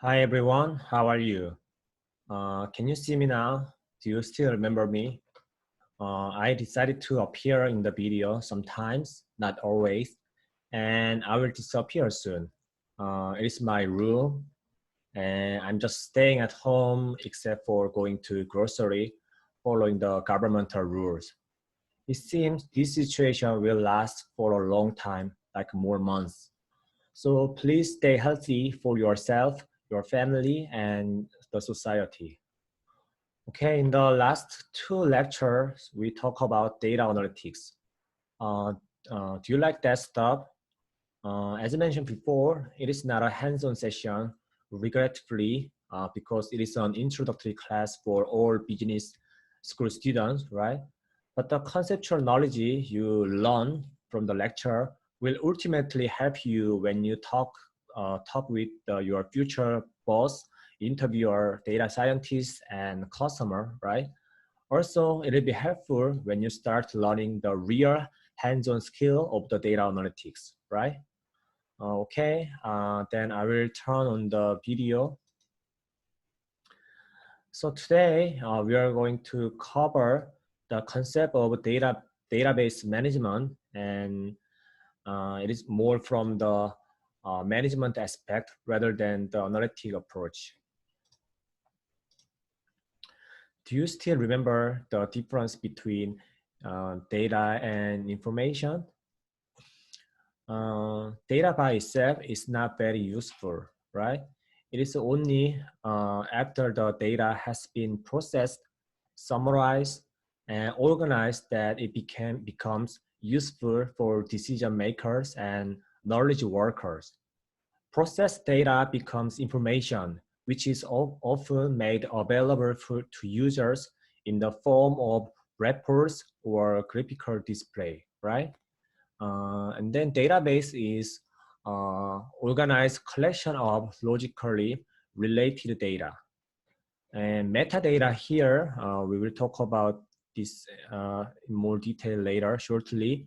Hi everyone, how are you? Can you see me now? Do you still remember me? I decided to appear in the video sometimes, not always, and I will disappear soon. It is my rule, and I'm just staying at home except for going to grocery, following the governmental rules. It seems this situation will last for a long time, like more months. So please stay healthy for yourself, your family, and the society. Okay, in the last two lectures, we talk about data analytics. Uh, do you like that stuff? As I mentioned before, it is not a hands-on session, regretfully, because it is an introductory class for all business school students, right? But the conceptual knowledge you learn from the lecture will ultimately help you when you talk with your future boss, interviewer, data scientist, and customer, right? Also, it will be helpful when you start learning the real hands-on skill of the data analytics, right? Okay, then I will turn on the video. So today we are going to cover the concept of database management, and it is more from the management aspect rather than the analytic approach. Do you still remember the difference between data and information? Data by itself is not very useful, right? It is only after the data has been processed, summarized, and organized that it becomes useful for decision makers and knowledge workers. Processed data becomes information, which is often made available to users in the form of reports or graphical display, right? And then database is organized collection of logically related data. And metadata here, we will talk about this in more detail later, shortly.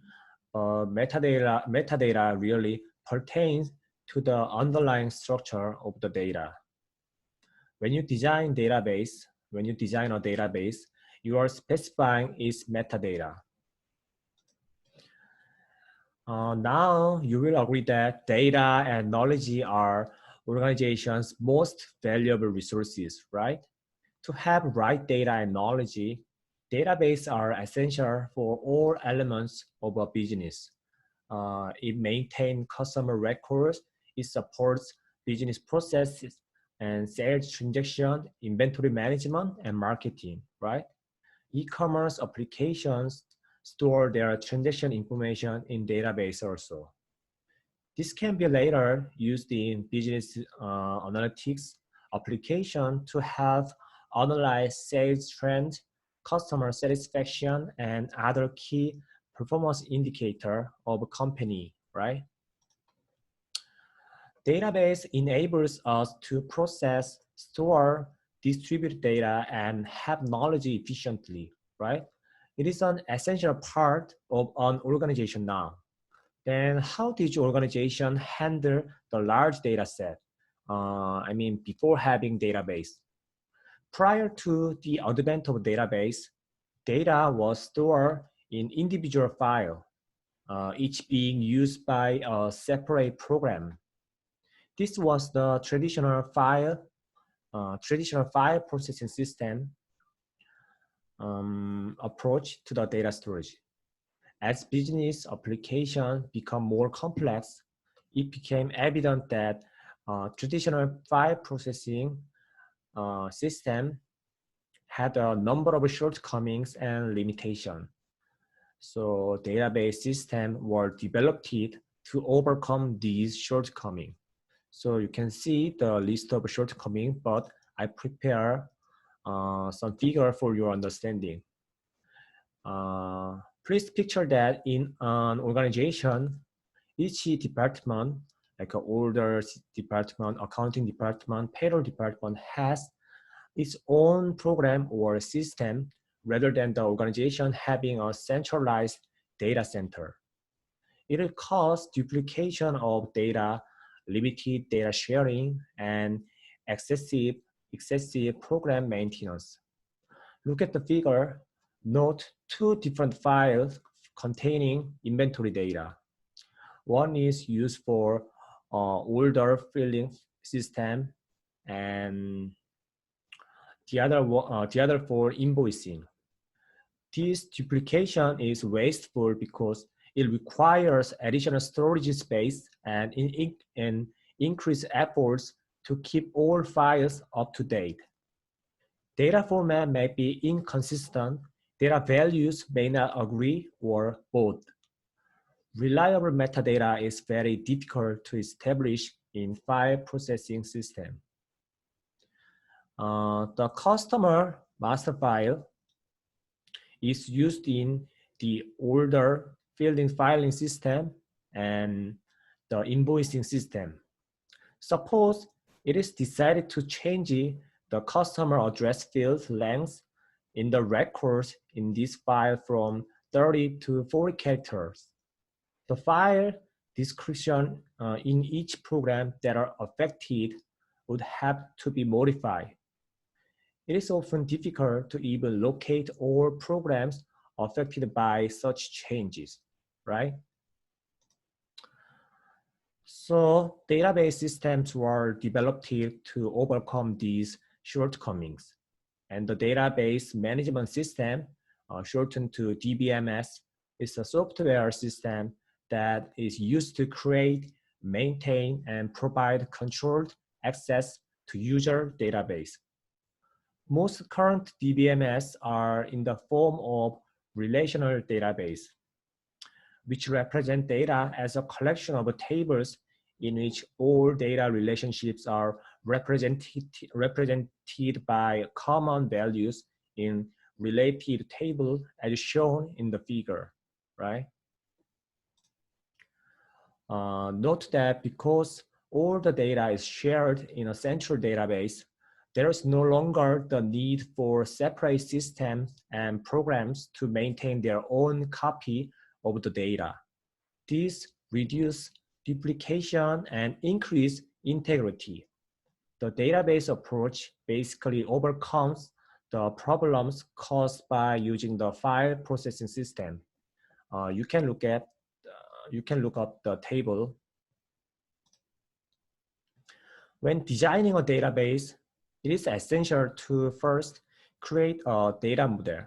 Metadata really pertains to the underlying structure of the data. When you design a database, you are specifying its metadata. Now you will agree that data and knowledge are organizations' most valuable resources, right? To have right data and knowledge, databases are essential for all elements of a business. It maintains customer records, it supports business processes and sales transaction, inventory management, and marketing, right? E-commerce applications store their transaction information in database also. This can be later used in business analytics application to help analyze sales trends, customer satisfaction, and other key performance indicator of a company, right? Database enables us to process, store, distribute data, and have knowledge efficiently, right? It is an essential part of an organization now. Then how did your organization handle the large data set? Before having database. Prior to the advent of database, data was stored in individual file, each being used by a separate program. This was the traditional file processing system approach to the data storage. As business applications become more complex, it became evident that traditional file processing system had a number of shortcomings and limitations. So database systems were developed to overcome these shortcomings. So you can see the list of shortcomings, but I prepare some figure for your understanding. Please picture that in an organization, each department, like an order department, accounting department, payroll department, has its own program or system rather than the organization having a centralized data center. It will cause duplication of data, limited data sharing, and excessive program maintenance. Look at the figure. Note two different files containing inventory data. One is used for order filling system, and the other for invoicing. This duplication is wasteful because it requires additional storage space and increase efforts to keep all files up to date. Data format may be inconsistent, data values may not agree, or both. Reliable metadata is very difficult to establish in file processing system. The customer master file is used in the order filling filing system and the invoicing system. Suppose it is decided to change the customer address field length in the records in this file from 30 to 40 characters. The file description in each program that are affected would have to be modified. It is often difficult to even locate all programs affected by such changes, right? So database systems were developed to overcome these shortcomings. And the database management system, shortened to DBMS, is a software system that is used to create, maintain, and provide controlled access to user database. Most current DBMS are in the form of relational database, which represent data as a collection of tables in which all data relationships are represented by common values in related table as shown in the figure, right? Note that because all the data is shared in a central database, there is no longer the need for separate systems and programs to maintain their own copy of the data. This reduces duplication and increase integrity. The database approach basically overcomes the problems caused by using the file processing system. You can look up the table. When designing a database, it is essential to first create a data model.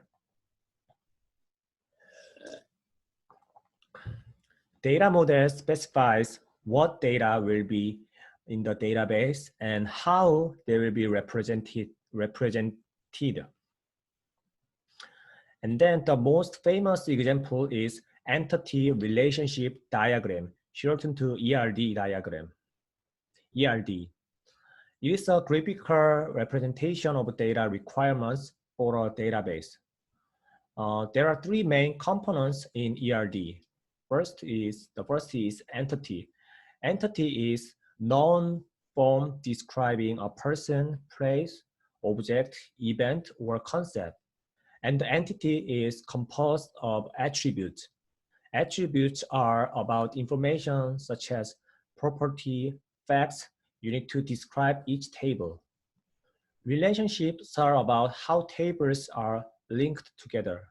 Data model specifies what data will be in the database and how they will be represented. And then the most famous example is entity relationship diagram, shortened to ERD diagram. ERD. It is a graphical representation of data requirements for a database. There are three main components in ERD. The first is entity. Entity is known form describing a person, place, object, event, or concept. And the entity is composed of attributes. Attributes are about information such as property, facts. You need to describe each table. Relationships are about how tables are linked together.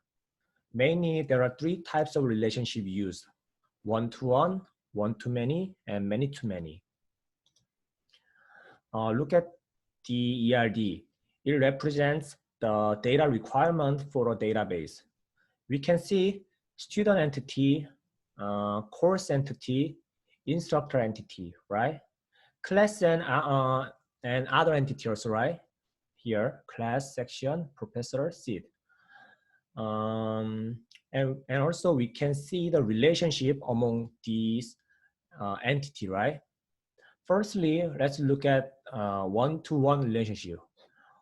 Mainly, there are three types of relationship used: one-to-one, one-to-many, and many-to-many. Look at the ERD. It represents the data requirement for a database. We can see student entity, course entity, instructor entity, right? Class and other entities, right? Here, class, section, professor, seat. And also we can see the relationship among these entity, right? Firstly, let's look at one-to-one relationship.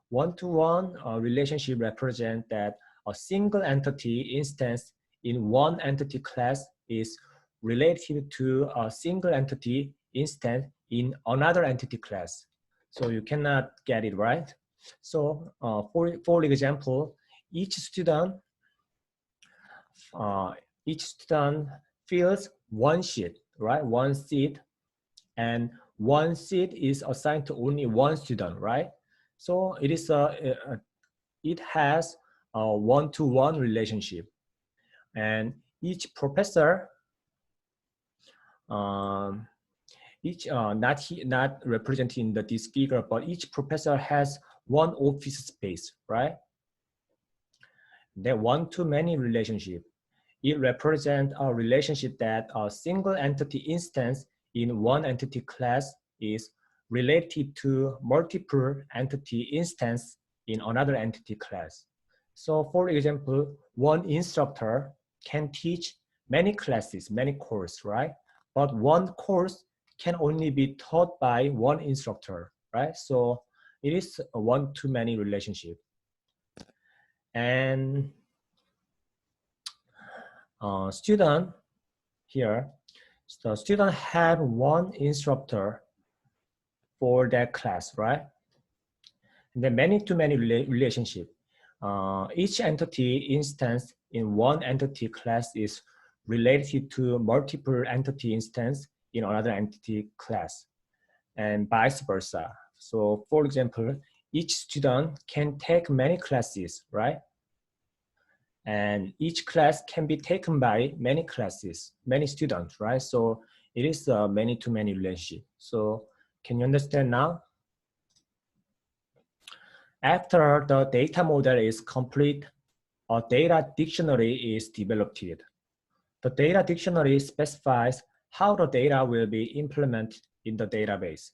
One-to-one relationship represents that a single entity instance in one entity class is related to a single entity instance in another entity class. So you cannot get it right. So for example, each student fills one sheet, right? One seat, and one seat is assigned to only one student, right? So it has a one-to-one relationship, and each professor, um, not representing this figure, but each professor has one office space, right? The one-to-many relationship. It represents a relationship that a single entity instance in one entity class is related to multiple entity instance in another entity class. So for example, one instructor can teach many classes, many courses, right? But one course can only be taught by one instructor, right? So it is a one-to-many relationship. And student here, the student have one instructor for that class, right? And then many-to-many relationship. Each entity instance in one entity class is related to multiple entity instance in another entity class, and vice versa. So for example, each student can take many classes, right? And each class can be taken by many classes, many students, right? So it is a many-to-many relationship. So can you understand now? After the data model is complete, a data dictionary is developed. The data dictionary specifies how the data will be implemented in the database.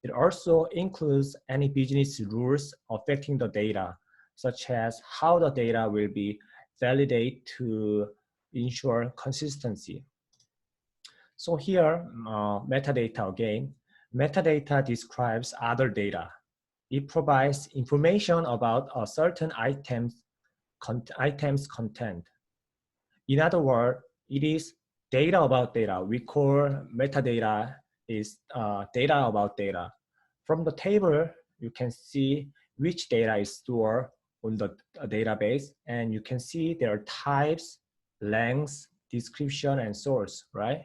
It also includes any business rules affecting the data, such as how the data will be validated to ensure consistency. So here, metadata again. Metadata describes other data. It provides information about a certain item's content. In other words, it is data about data. We call metadata is data about data. From the table, you can see which data is stored on the database, and you can see their types, lengths, description, and source, right?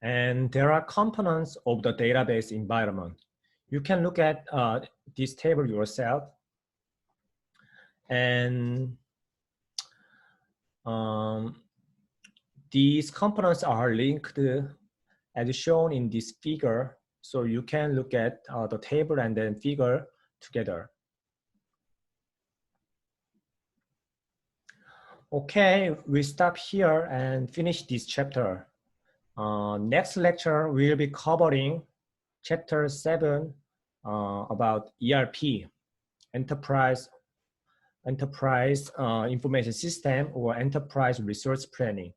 And there are components of the database environment. You can look at this table yourself. And these components are linked as shown in this figure. So you can look at the table and then figure together. Okay, we stop here and finish this chapter. Next lecture, we'll be covering chapter 7 about ERP, Enterprise Information System, or Enterprise Resource Planning.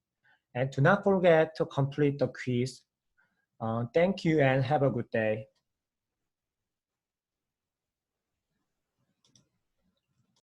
And do not forget to complete the quiz. Thank you and have a good day.